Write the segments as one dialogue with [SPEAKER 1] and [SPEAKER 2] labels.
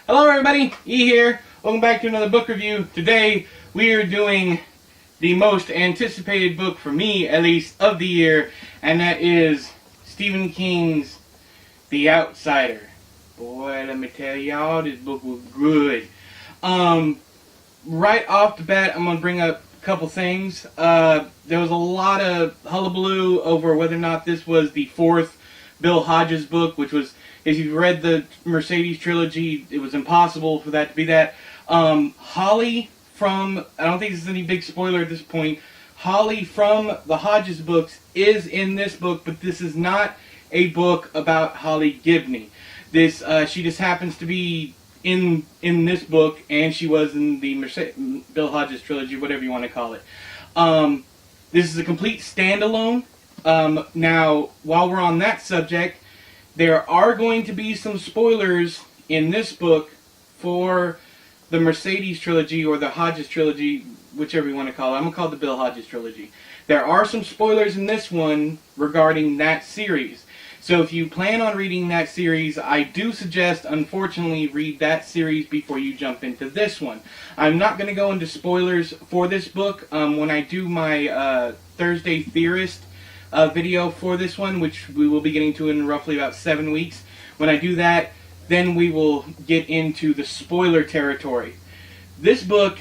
[SPEAKER 1] Hello everybody, E here. Welcome back to another book review. Today we are doing the most anticipated book, for me at least, of the year, and that is Stephen King's The Outsider. Boy, let me tell y'all, this book was good. Right off the bat, I'm going to bring up a couple things. There was a lot of hullabaloo over whether or not this was the fourth Bill Hodges book, which was, if you've read the Mercedes trilogy, it was impossible for that to be that. Holly from, I don't think this is any big spoiler at this point, Holly from the Hodges books is in this book, but this is not a book about Holly Gibney. This, she just happens to be in this book, and she was in the Bill Hodges trilogy, whatever you want to call it. This is a complete standalone. Now, while we're on that subject, there are going to be some spoilers in this book for the Mercedes trilogy or the Hodges trilogy, whichever you want to call it. I'm going to call it the Bill Hodges trilogy. There are some spoilers in this one regarding that series. So if you plan on reading that series, I do suggest, unfortunately, read that series before you jump into this one. I'm not going to go into spoilers for this book. When I do my Thursday Theorist video for this one, which we will be getting to in roughly about 7 weeks. When I do that, then we will get into the spoiler territory. This book,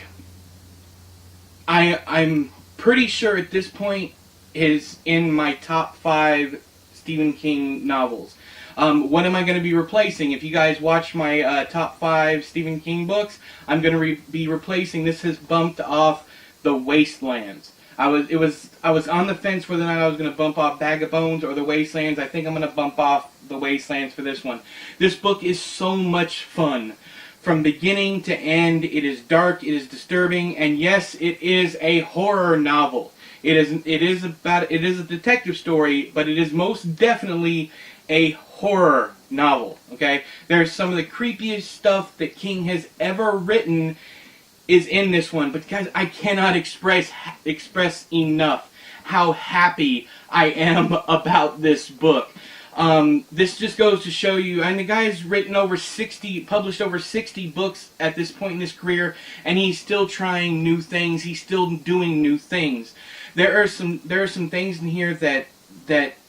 [SPEAKER 1] I'm pretty sure at this point, is in my top 5 Stephen King novels. What am I going to be replacing? If you guys watch my top 5 Stephen King books, I'm going to be replacing, this has bumped off The Wastelands. I was on the fence whether or not I was going to bump off Bag of Bones or The Wastelands. I think I'm going to bump off The Wastelands for this one. This book is so much fun. From beginning to end, it is dark, it is disturbing, and yes, it is a horror novel. It is a detective story, but it is most definitely a horror novel. Okay? There's some of the creepiest stuff that King has ever written is in this one, but guys, I cannot express enough how happy I am about this book. This just goes to show you, and the guy's written published over 60 books at this point in his career, and he's still trying new things. He's still doing new things. There are some things in here that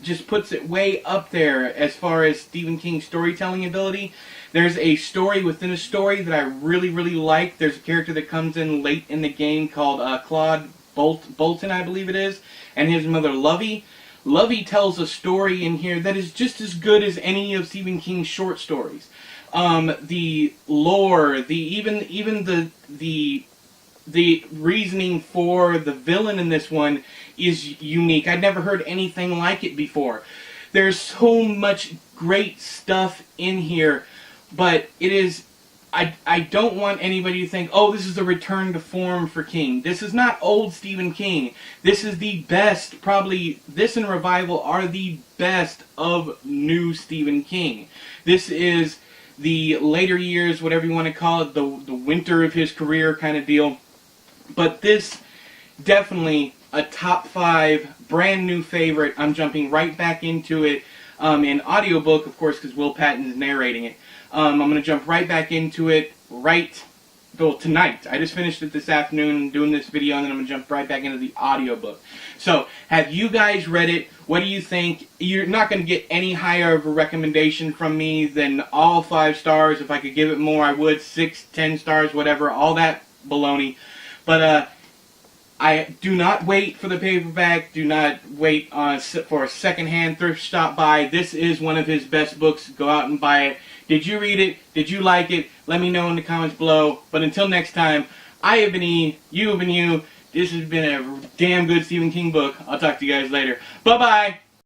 [SPEAKER 1] just puts it way up there as far as Stephen King's storytelling ability. There's a story within a story that I really, really like. There's a character that comes in late in the game called Claude Bolton, I believe it is, and his mother Lovey. Lovey tells a story in here that is just as good as any of Stephen King's short stories. The lore, even the reasoning for the villain in this one is unique. I'd never heard anything like it before. There's so much great stuff in here, but it is, I don't want anybody to think, oh, this is a return to form for King. This is not old Stephen King. This is the best, probably, this and Revival are the best of new Stephen King. This is the later years, whatever you want to call it, the winter of his career kind of deal. But this, definitely a top 5, brand new favorite. I'm jumping right back into it in audiobook, of course, because Will Patton is narrating it. I'm going to jump right back into it tonight. I just finished it this afternoon doing this video, and then I'm going to jump right back into the audiobook. So, have you guys read it? What do you think? You're not going to get any higher of a recommendation from me than all 5 stars. If I could give it more, I would. 6, 10 stars, whatever. All that baloney. But, I do not wait for the paperback. Do not wait for a secondhand thrift shop buy. This is one of his best books. Go out and buy it. Did you read it? Did you like it? Let me know in the comments below. But until next time, I have been E. You have been you. This has been a damn good Stephen King book. I'll talk to you guys later. Bye-bye.